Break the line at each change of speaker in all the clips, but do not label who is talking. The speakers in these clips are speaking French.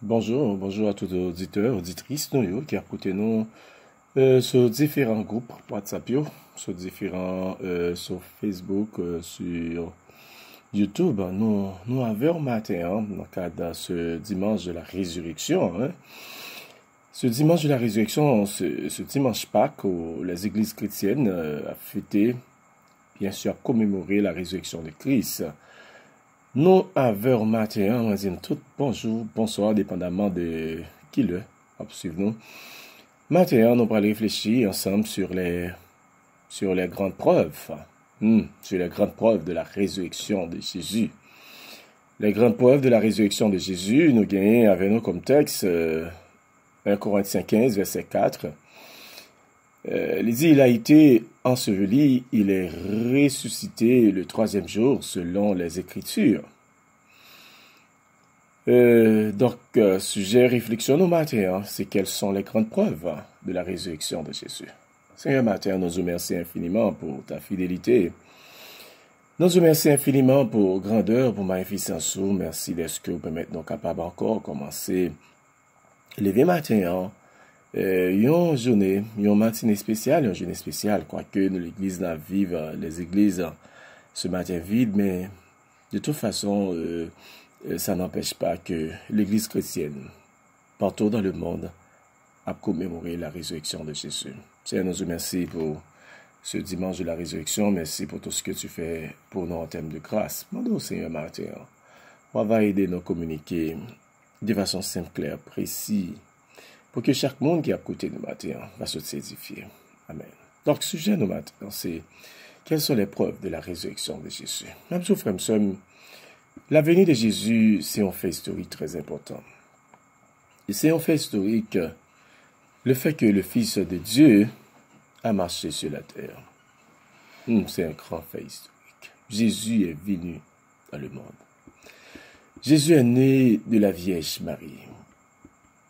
Bonjour à tous les auditeurs, auditrices, qui écoutent nous sur différents groupes WhatsApp, sur différents, sur Facebook, sur YouTube. Nous avons matin, dans le cadre de ce dimanche de la résurrection, Ce dimanche de la résurrection, ce dimanche Pâques, où les églises chrétiennes a fêté, bien sûr, commémorer la résurrection de Christ. Nous avons matin, on dit tout bonjour, bonsoir, dépendamment de qui le suivre nous. Matin, nous allons réfléchir ensemble sur les grandes preuves, sur les grandes preuves de la résurrection de Jésus. Les grandes preuves de la résurrection de Jésus, nous gagnons avec nous comme texte 1 Corinthiens 15, verset 4. Il a été enseveli, il est ressuscité le troisième jour selon les Écritures. Sujet réflexion au matin, c'est quelles sont les grandes preuves de la résurrection de Jésus. Seigneur matin, nous te remercions infiniment pour ta fidélité. Nous te remercions infiniment pour grandeur, pour magnificence. Merci d'être que vous permettez nous capables encore commencer lever matin, une journée, une matinée spéciale, une journée spéciale, quoique l'église n'a vive, les églises ce matin vide, mais de toute façon, ça n'empêche pas que l'église chrétienne, partout dans le monde, a commémoré la résurrection de Jésus. Seigneur, nous te remercions pour ce dimanche de la résurrection. Merci pour tout ce que tu fais pour nous en termes de grâce. Demandons au Seigneur matin, on va aider nous à communiquer de façon simple, claire, précise, pour que chaque monde qui a écouté nous matin va se édifier. Amen. Donc, le sujet nous matin, c'est quelles sont les preuves de la résurrection de Jésus. Même si frère, la venue de Jésus, c'est un fait historique très important. Et c'est un fait historique, le fait que le Fils de Dieu a marché sur la terre. C'est un grand fait historique. Jésus est venu dans le monde. Jésus est né de la Vierge Marie.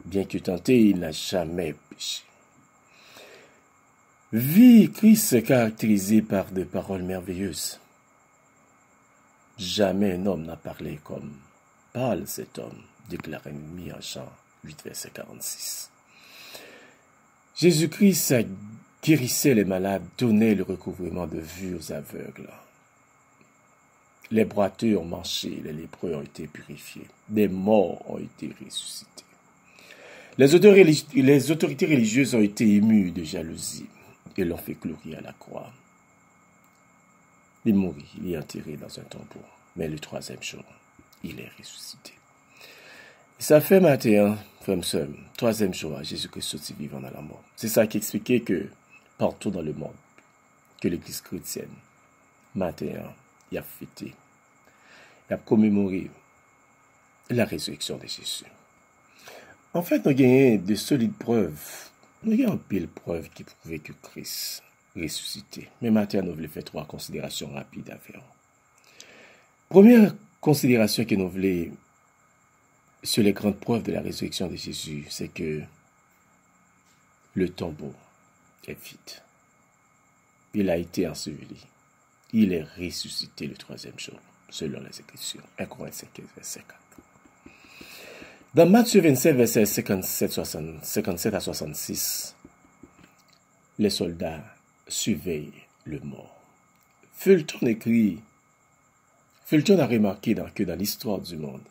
Bien que tenté, il n'a jamais péché. Vie Christ caractérisée par des paroles merveilleuses. Jamais un homme n'a parlé comme parle cet homme, déclare ennemi en Jean 8, verset 46. Jésus-Christ guérissait les malades, donnait le recouvrement de vue aux aveugles. Les boiteux ont marché, les lépreux ont été purifiés, des morts ont été ressuscités. Les autorités religieuses ont été émues de jalousie et l'ont fait clouer à la croix. Il mourit, il est enterré dans un tombeau, mais le troisième jour, il est ressuscité. Ça fait matin, frère, troisième jour, Jésus-Christ sorti vivant dans la mort. C'est ça qui expliquait que partout dans le monde, que l'église chrétienne, matin, il a fêté, il a commémoré la résurrection de Jésus. En fait, nous avons de solides preuves. Nous avons un pile preuves qui prouvaient que Christ ressuscité. Mais maintenant, nous voulons faire trois considérations rapides à faire. Première considération que nous voulons sur les grandes preuves de la résurrection de Jésus, c'est que le tombeau est vide. Il a été enseveli. Il est ressuscité le troisième jour, selon les Écritures. 1 Corinthiens 15, verset 4. Dans Matthieu 27, verset 57 à 66, les soldats surveillent le mort. Fulton a remarqué que dans l'histoire du monde,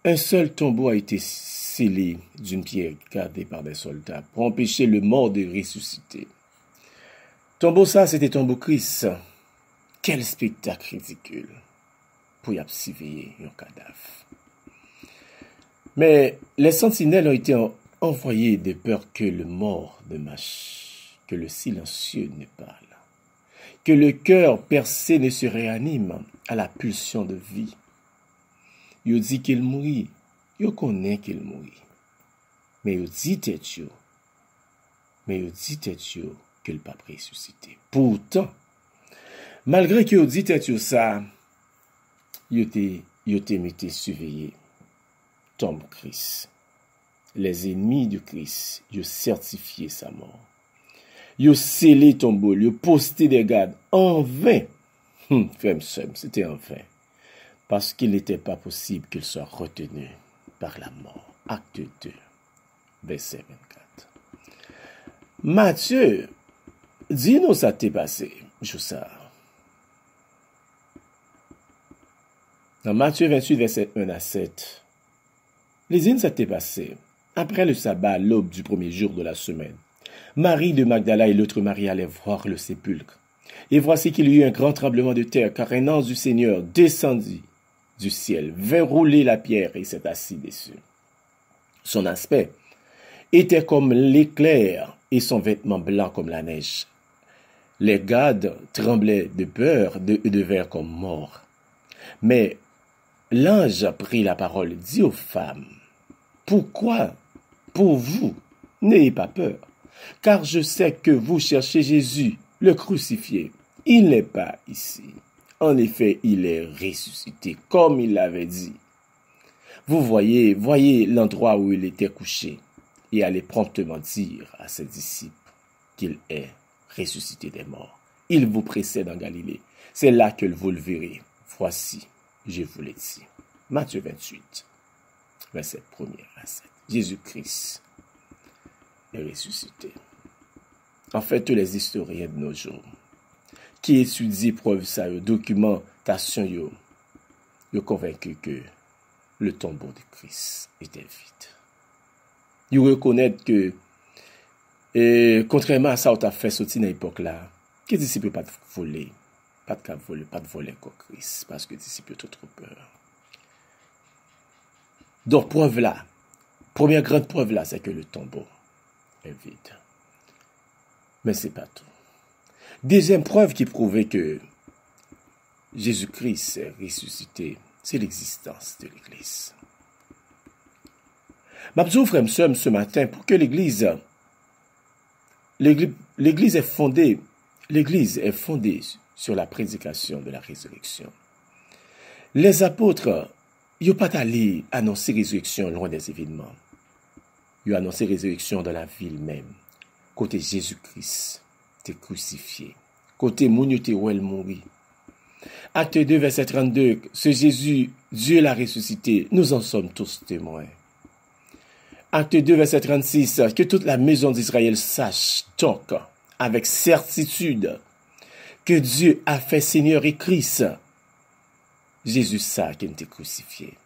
un seul tombeau a été scellé d'une pierre gardée par des soldats pour empêcher le mort de ressusciter. Tombeau ça, c'était tombeau Christ. Quel spectacle ridicule pour y surveiller un cadavre. Mais les sentinelles ont été envoyées de peur que le mort ne mâche, que le silencieux ne parle, que le cœur percé ne se réanime à la pulsion de vie. Yo dit qu'il mourit, yo connaît qu'il mourit. Mais yo dit tête yo qu'il pas ressuscité. Pourtant, malgré que yo dit tête yo ça, yo te mis surveillé. Tombe Christ. Les ennemis de Christ, ils ont certifié sa mort. Ils ont scellé tombeau, ils ont posté des gardes en vain. C'était en vain. Parce qu'il n'était pas possible qu'il soit retenu par la mort. Acte 2, verset 24. Matthieu, dis-nous ça t'est passé, je sais. Dans Matthieu 28, verset 1 à 7, les îles ça t'est passé. Après le sabbat, l'aube du premier jour de la semaine, Marie de Magdala et l'autre Marie allaient voir le sépulcre. Et voici qu'il y eut un grand tremblement de terre, car un ange du Seigneur descendit du ciel, vint rouler la pierre et s'est assis dessus. Son aspect était comme l'éclair et son vêtement blanc comme la neige. Les gardes tremblaient de peur et devinrent comme morts. Mais l'ange prit la parole et dit aux femmes, « Pourquoi, pour vous, n'ayez pas peur, car je sais que vous cherchez Jésus, le crucifié. Il n'est pas ici. En effet, il est ressuscité, comme il l'avait dit. Vous voyez l'endroit où il était couché, et allez promptement dire à ses disciples qu'il est ressuscité des morts. Il vous précède en Galilée. C'est là que vous le verrez. Voici, je vous l'ai dit. » Matthieu 28, verset 1 à 7. Jésus-Christ est ressuscité. En fait, tous les historiens de nos jours qui étudient preuve ça, documentation, ils sont convaincus que le tombeau de Christ était vide. Ils reconnaissent que, contrairement à ça, on a fait sortir dans l'époque là, que les disciples pas de voler, pas de voler comme Christ, parce que les disciples ont trop peur. Donc, preuve là, première grande preuve là, c'est que le tombeau est vide. Mais ce n'est pas tout. Deuxième preuve qui prouvait que Jésus-Christ est ressuscité, c'est l'existence de l'Église. M'absou frère ce matin pour que l'Église est fondée sur la prédication de la résurrection. Les apôtres, ils n'ont pas allé annoncer résurrection loin des événements. Ils ont annoncé résurrection dans la ville même. Côté Jésus-Christ, t'es crucifié. Côté Mounioté Ouel mourit. Acte 2, verset 32, ce Jésus, Dieu l'a ressuscité. Nous en sommes tous témoins. Acte 2, verset 36, que toute la maison d'Israël sache donc, avec certitude, que Dieu a fait Seigneur et Christ. Jésus ça qui était crucifié.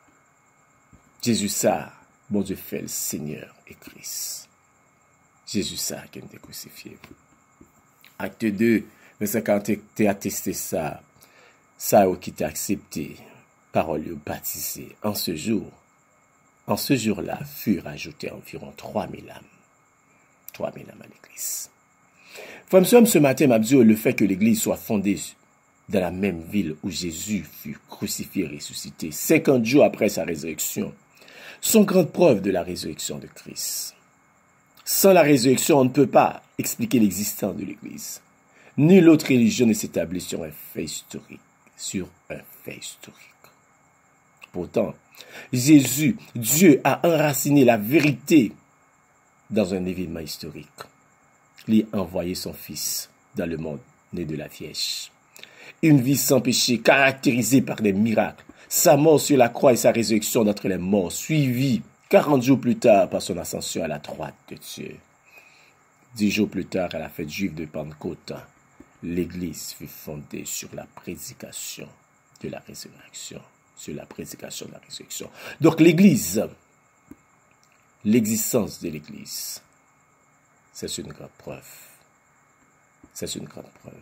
Jésus ça, bon Dieu fait le Seigneur et Christ. Jésus ça qui était crucifié. Acte 2, verset 40, tu as attesté ça qui t'a accepté, parole baptisée. En ce jour-là, furent ajoutées environ 3000 âmes. 3000 âmes à l'église. Frère, ce matin, m'a dit le fait que l'église soit fondée dans la même ville où Jésus fut crucifié et ressuscité, 50 jours après sa résurrection, sont grande preuve de la résurrection de Christ. Sans la résurrection, on ne peut pas expliquer l'existence de l'Église. Nulle autre religion ne s'établit sur un fait historique. Pourtant, Jésus, Dieu a enraciné la vérité dans un événement historique. Il a envoyé son Fils dans le monde né de la Vierge. Une vie sans péché, caractérisée par des miracles. Sa mort sur la croix et sa résurrection d'entre les morts, suivie 40 jours plus tard par son ascension à la droite de Dieu. 10 jours plus tard, à la fête juive de Pentecôte, l'Église fut fondée sur la prédication de la résurrection. Donc l'Église, l'existence de l'Église, c'est une grande preuve. C'est une grande preuve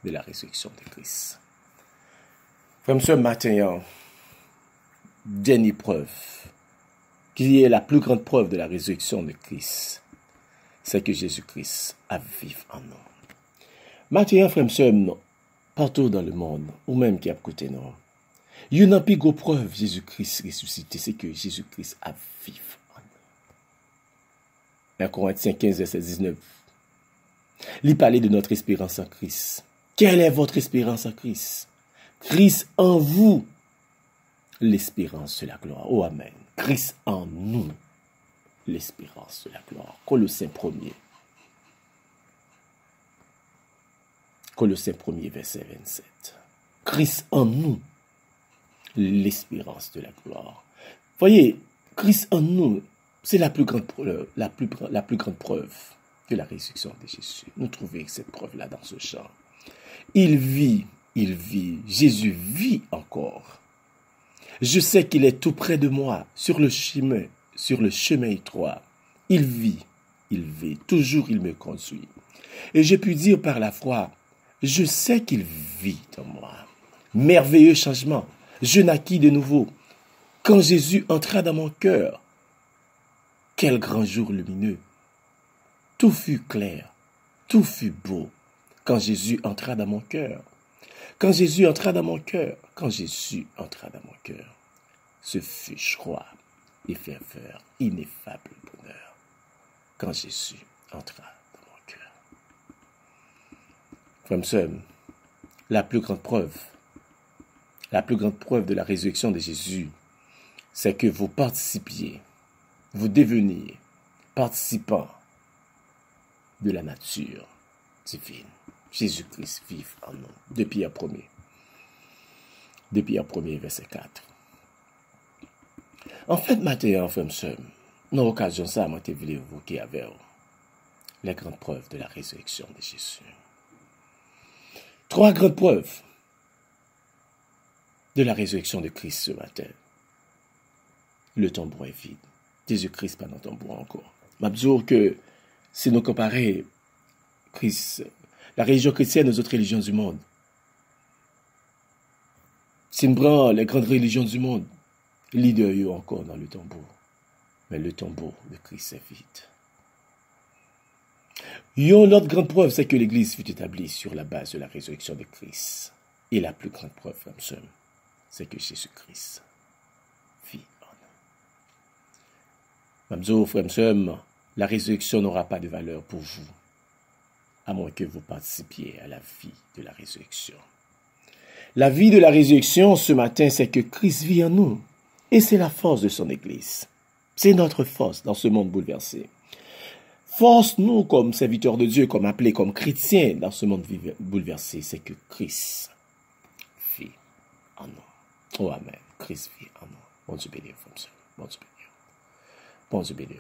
de la résurrection de Christ. Comme ce matin, dernière preuve, qui est la plus grande preuve de la résurrection de Christ, c'est que Jésus-Christ a vécu en nous. Maintenant, frère, partout dans le monde, ou même qui a côté nous, il y a une plus grosse preuve Jésus-Christ ressuscité, c'est que Jésus-Christ a vécu en nous. 1 Corinthiens 15, verset 19. Il parlait de notre espérance en Christ. Quelle est votre espérance en Christ? Christ en vous, l'espérance de la gloire. Oh, amen. Christ en nous, l'espérance de la gloire. Colossiens 1er. Colossiens 1er, verset 27. Christ en nous, l'espérance de la gloire. Voyez, Christ en nous, c'est la plus grande preuve, la plus grande preuve de la résurrection de Jésus. Nous trouvons cette preuve-là dans ce chant. Il vit, Jésus vit encore. Je sais qu'il est tout près de moi, sur le chemin étroit. Il vit, toujours il me conduit. Et j'ai pu dire par la foi, je sais qu'il vit en moi. Merveilleux changement, je naquis de nouveau. Quand Jésus entra dans mon cœur, quel grand jour lumineux. Tout fut clair, tout fut beau. Quand Jésus entra dans mon cœur, quand Jésus entra dans mon cœur, ce fut joie et ferveur, ineffable bonheur. Quand Jésus entra dans mon cœur. Frères et sœurs, la plus grande preuve de la résurrection de Jésus, c'est que vous participiez, vous deveniez participants de la nature divine. Jésus-Christ vive en nous. De Pierre 1er, verset 4. En fait, matin, frères et sœurs, dans l'occasion ça, je voulais évoquer avec vous les grandes preuves de la résurrection de Jésus. 3 grandes preuves de la résurrection de Christ ce matin. Le tombeau est vide. Jésus-Christ pas dans le tombeau encore. Je dis que si nous comparons Christ, la religion chrétienne aux autres religions du monde, si nous prenons les grandes religions du monde, leader est encore dans le tombeau. Mais le tombeau de Christ est vide. Une autre grande preuve, c'est que l'Église fut établie sur la base de la résurrection de Christ. Et la plus grande preuve, frères et sœurs, c'est que Jésus-Christ vit en nous. Mamzo, frères et sœurs, la résurrection n'aura pas de valeur pour vous, à moins que vous participiez à la vie de la résurrection. La vie de la résurrection ce matin, c'est que Christ vit en nous. Et c'est la force de son Église. C'est notre force dans ce monde bouleversé. Force nous comme serviteurs de Dieu, comme appelés, comme chrétiens dans ce monde bouleversé, c'est que Christ vit en nous. Oh Amen. Christ vit en nous. Bon Dieu béni, frères et sœurs. Bon Dieu béni. Bon Dieu béni.